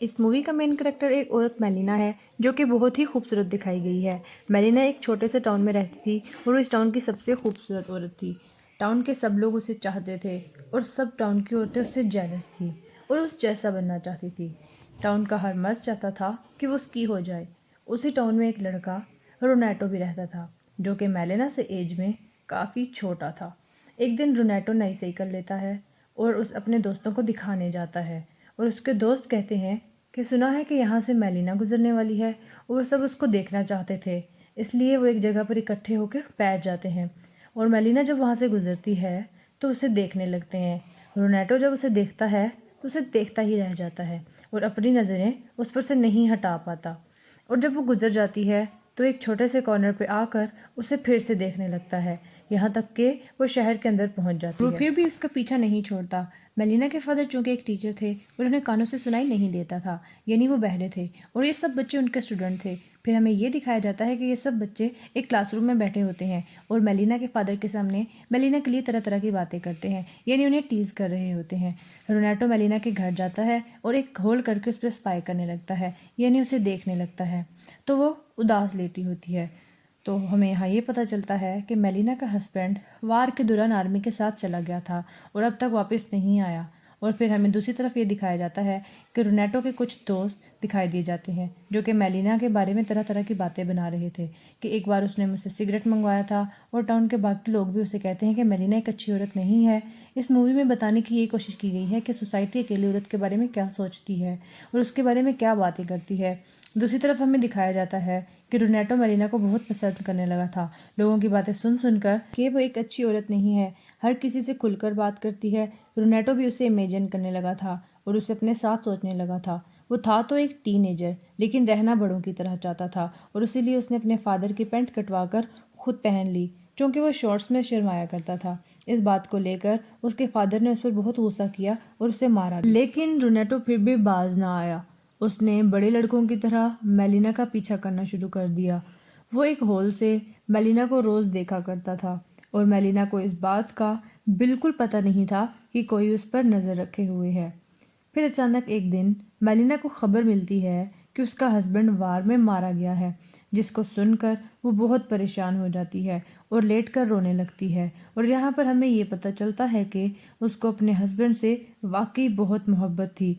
इस मूवी का main character एक औरत मेलिना है, जो कि बहुत ही खूबसूरत दिखाई गई है। मेलिना एक छोटे से टाउन में रहती थी और वो इस टाउन की सबसे खूबसूरत औरत थी। टाउन के सब लोग उसे चाहते थे और सब टाउन की औरतें उससे जेलस थी और उस जैसा बनना चाहती थी। टाउन का हर मर्द चाहता था कि वो उसकी हो जाए। उसी टाउन में एक लड़का रोनेटो भी रहता था, जो कि मेलिना से एज में काफ़ी छोटा था। एक दिन रोनेटो नई साइकिल लेता है और उस अपने दोस्तों को दिखाने जाता है और उसके दोस्त कहते हैं कि सुना है कि यहाँ से मेलिना गुजरने वाली है और सब उसको देखना चाहते थे, इसलिए वो एक जगह पर इकट्ठे होकर बैठ जाते हैं और मेलिना जब वहाँ से गुजरती है तो उसे देखने लगते हैं। रोनेटो जब उसे देखता है तो उसे देखता ही रह जाता है और अपनी नज़रें उस पर से नहीं हटा पाता, और जब वो गुजर जाती है तो एक छोटे से कॉर्नर पे आकर उसे फिर से देखने लगता है, यहाँ तक कि वो शहर के अंदर पहुंच जाती है। वो फिर भी उसका पीछा नहीं छोड़ता। मेलिना के फादर चूंकि एक टीचर थे और उन्हें कानों से सुनाई नहीं देता था, यानी वो बहरे थे और ये सब बच्चे उनके स्टूडेंट थे। फिर हमें ये दिखाया जाता है कि ये सब बच्चे एक क्लासरूम में बैठे होते हैं और मेलिना के फादर के सामने मेलिना के लिए तरह तरह की बातें करते हैं, यानी उन्हें टीज कर रहे होते हैं। रोनाटो मेलिना के घर जाता है और एक होल करके उस पर स्पाई करने लगता है, यानी उसे देखने लगता है, तो वो उदास लेटी होती है। तो हमें यहाँ ये पता चलता है कि मेलिना का हस्बैंड वार के दौरान आर्मी के साथ चला गया था और अब तक वापस नहीं आया। और फिर हमें दूसरी तरफ ये दिखाया जाता है कि रोनेटो के कुछ दोस्त दिखाई दिए जाते हैं, जो कि मेलिना के बारे में तरह तरह की बातें बना रहे थे कि एक बार उसने मुझसे सिगरेट मंगवाया था और टाउन के बाकी लोग भी उसे कहते हैं कि मेलिना एक अच्छी औरत नहीं है। इस मूवी में बताने की ये कोशिश की गई है कि सोसाइटी अकेली औरत के बारे में क्या सोचती है और उसके बारे में क्या बातें करती है। दूसरी तरफ हमें दिखाया जाता है कि रोनेटो मेलिना को बहुत पसंद करने लगा था, लोगों की बातें सुन सुनकर कि वो एक अच्छी औरत नहीं है, हर किसी से खुलकर बात करती है। रोनेटो भी उसे इमेजिन करने लगा था और उसे अपने साथ सोचने लगा था। वो था तो एक टीनेजर, लेकिन रहना बड़ों की तरह चाहता था और इसीलिए उसने अपने फादर की पैंट कटवा कर खुद पहन ली, क्योंकि वो शॉर्ट्स में शर्माया करता था। इस बात को लेकर उसके फादर ने उस पर बहुत गुस्सा किया और उसे मारा भी। लेकिन रोनेटो फिर भी बाज ना आया। उसने बड़े लड़कों की तरह मेलिना का पीछा करना शुरू कर दिया। वो एक हॉल से मेलिना को रोज़ देखा करता था और मेलिना को इस बात का बिल्कुल पता नहीं था कि कोई उस पर नज़र रखे हुए है। फिर अचानक एक दिन मेलिना को खबर मिलती है कि उसका हस्बैंड वार में मारा गया है, जिसको सुनकर वो बहुत परेशान हो जाती है और लेट कर रोने लगती है। और यहाँ पर हमें ये पता चलता है कि उसको अपने हस्बैंड से वाकई बहुत मोहब्बत थी,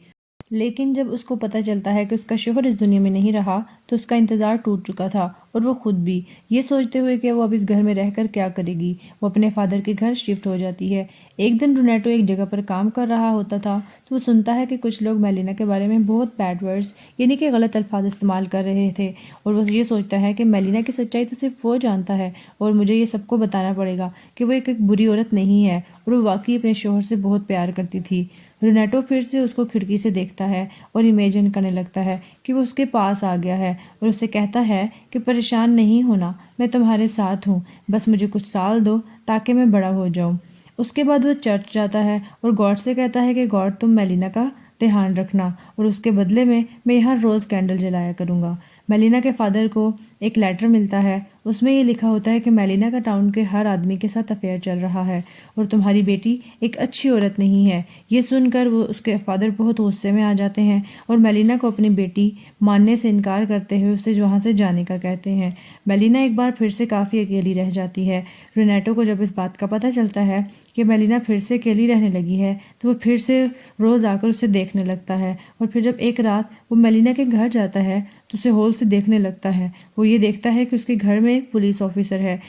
लेकिन जब उसको पता चलता है कि उसका शोहर इस दुनिया में नहीं रहा तो उसका इंतज़ार टूट चुका था और वो खुद भी ये सोचते हुए कि वो अब इस घर में रहकर क्या करेगी, वो अपने फादर के घर शिफ्ट हो जाती है। एक दिन रोनेटो एक जगह पर काम कर रहा होता था तो वो सुनता है कि कुछ लोग मेलिना के बारे में बहुत बैड वर्ड्स यानी कि गलत अल्फाज इस्तेमाल कर रहे थे, और वो ये सोचता है कि मेलिना की सच्चाई तो सिर्फ वो जानता है और मुझे ये सबको बताना पड़ेगा कि वो एक बुरी औरत नहीं है और वो वाकई अपने शोहर से बहुत प्यार करती थी। रोनेटो फिर से उसको खिड़की से देखता है और इमेजिन करने लगता है कि वो उसके पास आ गया है और उसे कहता है कि परेशान नहीं होना, मैं तुम्हारे साथ हूँ, बस मुझे कुछ साल दो ताकि मैं बड़ा हो जाऊँ। उसके बाद वो चर्च जाता है और गॉड से कहता है कि गॉड तुम मेलिना का ध्यान रखना और उसके बदले में मैं यहाँ रोज़ कैंडल जलाया करूँगा। मेलिना के फादर को एक लेटर मिलता है, उसमें ये लिखा होता है कि मेलिना का टाउन के हर आदमी के साथ अफेयर चल रहा है और तुम्हारी बेटी एक अच्छी औरत नहीं है। ये सुनकर वो उसके फादर बहुत गुस्से में आ जाते हैं और मेलिना को अपनी बेटी मानने से इनकार करते हुए उसे वहाँ से जाने का कहते हैं। मेलिना एक बार फिर से काफ़ी अकेली रह जाती है। रोनेटो को जब इस बात का पता चलता है कि मेलिना फिर से अकेली रहने लगी है तो वो फिर से रोज़ आकर उसे देखने लगता है, और फिर जब एक रात वो मेलिना के घर जाता है तो उसे हॉल से देखने लगता है। वो ये देखता है कि उसके घर में एक पुलिस ऑफिसर है,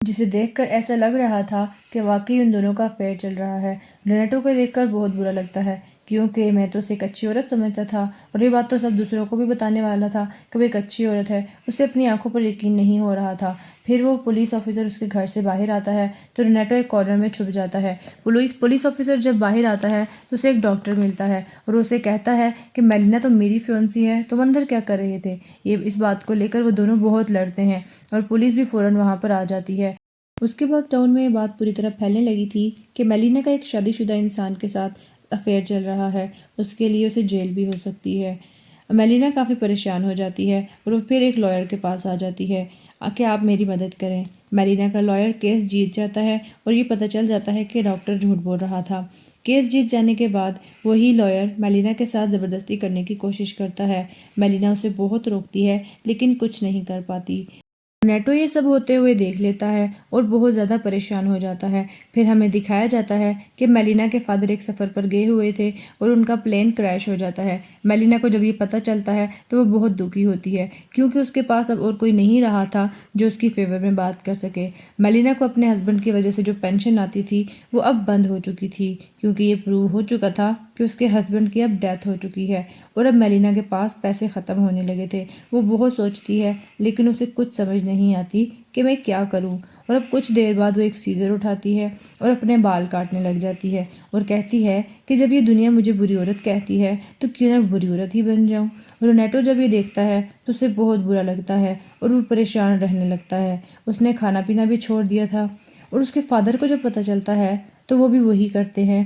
जिसे देखकर ऐसा लग रहा था कि वाकई उन दोनों का अफेयर चल रहा है। रोनेटो को देखकर बहुत बुरा लगता है, क्योंकि मैं तो उसे एक अच्छी औरत समझता था और ये बात तो सब दूसरों को भी बताने वाला था कि वो एक अच्छी औरत है। उसे अपनी आंखों पर यकीन नहीं हो रहा था। फिर वो पुलिस ऑफिसर उसके घर से बाहर आता है तो रोनेटो एक कॉर्नर में छुप जाता है। पुलिस ऑफिसर जब बाहर आता है तो उसे एक डॉक्टर मिलता है और उसे कहता है कि मेलिना तो मेरी फियोंसी है, तुम अंदर क्या कर रहे थे। ये इस बात को लेकर वो दोनों बहुत लड़ते हैं और पुलिस भी फ़ौरन वहाँ पर आ जाती है। उसके बाद टाउन में ये बात पूरी तरह फैलने लगी थी कि मेलिना का एक शादीशुदा इंसान के साथ अफेयर चल रहा है, उसके लिए उसे जेल भी हो सकती है। मेलिना काफ़ी परेशान हो जाती है और वो फिर एक लॉयर के पास आ जाती है कि आप मेरी मदद करें। मेलिना का लॉयर केस जीत जाता है और ये पता चल जाता है कि डॉक्टर झूठ बोल रहा था। केस जीत जाने के बाद वही लॉयर मेलिना के साथ ज़बरदस्ती करने की कोशिश करता है। मेलिना उसे बहुत रोकती है लेकिन कुछ नहीं कर पाती। नेटो ये सब होते हुए देख लेता है और बहुत ज़्यादा परेशान हो जाता है। फिर हमें दिखाया जाता है कि मेलिना के फादर एक सफ़र पर गए हुए थे और उनका प्लेन क्रैश हो जाता है। मेलिना को जब ये पता चलता है तो वो बहुत दुखी होती है क्योंकि उसके पास अब और कोई नहीं रहा था जो उसकी फेवर में बात कर सके। मेलिना को अपने हस्बैंड की वजह से जो पेंशन आती थी वो अब बंद हो चुकी थी क्योंकि ये प्रूव हो चुका था कि उसके हस्बैंड की अब डेथ हो चुकी है और अब मेलिना के पास पैसे ख़त्म होने लगे थे। वो बहुत सोचती है लेकिन उसे कुछ समझ नहीं आती कि मैं क्या करूं। और अब कुछ देर बाद वो एक सीज़र उठाती है और अपने बाल काटने लग जाती है और कहती है कि जब ये दुनिया मुझे बुरी औरत कहती है तो क्यों ना बुरी औरत ही बन जाऊं। रोनेटो जब ये देखता है तो उसे बहुत बुरा लगता है और वो परेशान रहने लगता है। उसने खाना पीना भी छोड़ दिया था और उसके फादर को जब पता चलता है तो वो भी वही करते हैं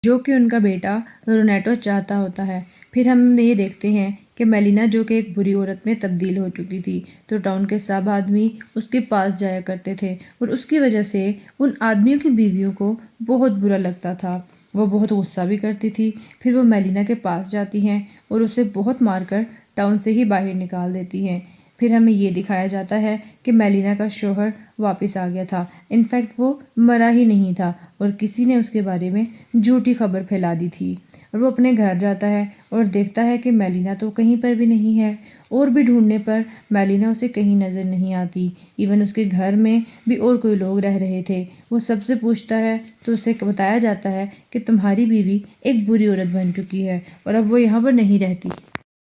जो कि उनका बेटा रोनेटो चाहता होता है। फिर हम ये देखते हैं कि मेलिना जो कि एक बुरी औरत में तब्दील हो चुकी थी तो टाउन के सब आदमी उसके पास जाया करते थे और उसकी वजह से उन आदमियों की बीवियों को बहुत बुरा लगता था। वो बहुत गुस्सा भी करती थी। फिर वो मेलिना के पास जाती हैं और उसे बहुत मारकर टाउन से ही बाहर निकाल देती हैं। फिर हमें ये दिखाया जाता है कि मेलिना का शौहर वापस आ गया था। इनफैक्ट वो मरा ही नहीं था और किसी ने उसके बारे में झूठी खबर फैला दी थी। और वो अपने घर जाता है और देखता है कि मेलिना तो कहीं पर भी नहीं है और भी ढूंढने पर मेलिना उसे कहीं नज़र नहीं आती। इवन उसके घर में भी और कोई लोग रह रहे थे। वो सबसे पूछता है तो उसे बताया जाता है कि तुम्हारी बीवी एक बुरी औरत बन चुकी है और अब वो यहाँ पर नहीं रहती।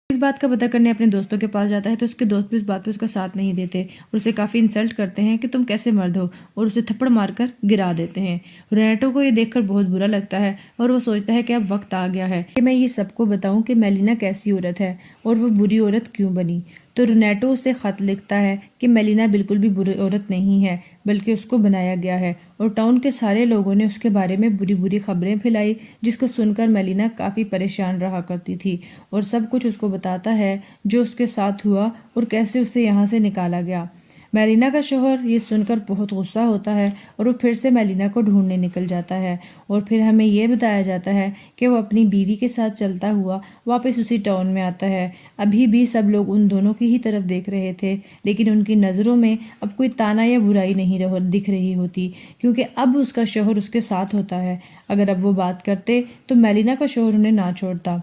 इस बात का पता करने अपने दोस्तों के पास जाता है तो उसके दोस्त भी इस बात पे उसका साथ नहीं देते और उसे काफ़ी इंसल्ट करते हैं कि तुम कैसे मर्द हो और उसे थप्पड़ मारकर गिरा देते हैं। रोनेटो को ये देखकर बहुत बुरा लगता है और वो सोचता है कि अब वक्त आ गया है कि मैं ये सबको बताऊं कि मेलिना कैसी औरत है और वो बुरी औरत क्यों बनी। तो रोनेटो उसे ख़त लिखता है कि मेलिना बिल्कुल भी बुरी औरत नहीं है बल्कि उसको बनाया गया है और टाउन के सारे लोगों ने उसके बारे में बुरी बुरी खबरें फैलाई जिसको सुनकर मेलिना काफ़ी परेशान रहा करती थी और सब कुछ उसको बताता है जो उसके साथ हुआ और कैसे उसे यहाँ से निकाला गया। मेलिना का शौहर ये सुनकर बहुत गुस्सा होता है और वो फिर से मेलिना को ढूंढने निकल जाता है और फिर हमें ये बताया जाता है कि वो अपनी बीवी के साथ चलता हुआ वापस उसी टाउन में आता है। अभी भी सब लोग उन दोनों की ही तरफ देख रहे थे लेकिन उनकी नज़रों में अब कोई ताना या बुराई नहीं दिख रही होती क्योंकि अब उसका शौहर उसके साथ होता है। अगर अब वो बात करते तो मेलिना का शौहर उन्हें ना छोड़ता।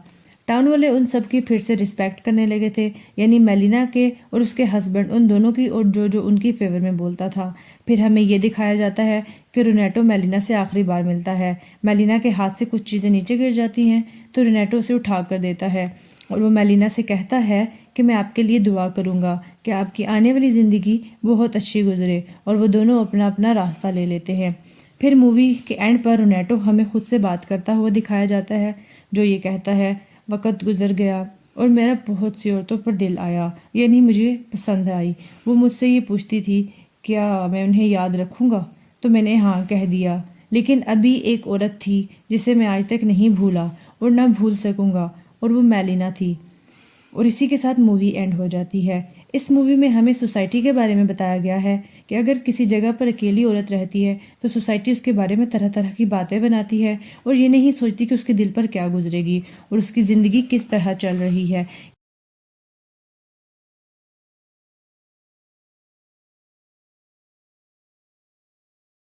टाउन वाले उन सब की फिर से रिस्पेक्ट करने लगे थे यानी मेलिना के और उसके हस्बैंड उन दोनों की और जो जो उनकी फेवर में बोलता था। फिर हमें ये दिखाया जाता है कि रोनेटो मेलिना से आखिरी बार मिलता है। मेलिना के हाथ से कुछ चीज़ें नीचे गिर जाती हैं तो रोनेटो उसे उठा कर देता है और वो मेलिना से कहता है कि मैं आपके लिए दुआ करूँगा कि आपकी आने वाली ज़िंदगी बहुत अच्छी गुजरे और वो दोनों अपना अपना रास्ता ले लेते हैं। फिर मूवी के एंड पर रोनेटो हमें खुद से बात करता हुआ दिखाया जाता है जो ये कहता है वक़्त गुज़र गया और मेरा बहुत सी औरतों पर दिल आया यानी मुझे पसंद आई। वो मुझसे ये पूछती थी क्या मैं उन्हें याद रखूँगा तो मैंने हाँ कह दिया। लेकिन अभी एक औरत थी जिसे मैं आज तक नहीं भूला और ना भूल सकूँगा और वो मेलिना थी। और इसी के साथ मूवी एंड हो जाती है। इस मूवी में हमें सोसाइटी के बारे में बताया गया है कि अगर किसी जगह पर अकेली औरत रहती है तो सोसाइटी उसके बारे में तरह तरह की बातें बनाती है और ये नहीं सोचती कि उसके दिल पर क्या गुजरेगी और उसकी ज़िंदगी किस तरह चल रही है।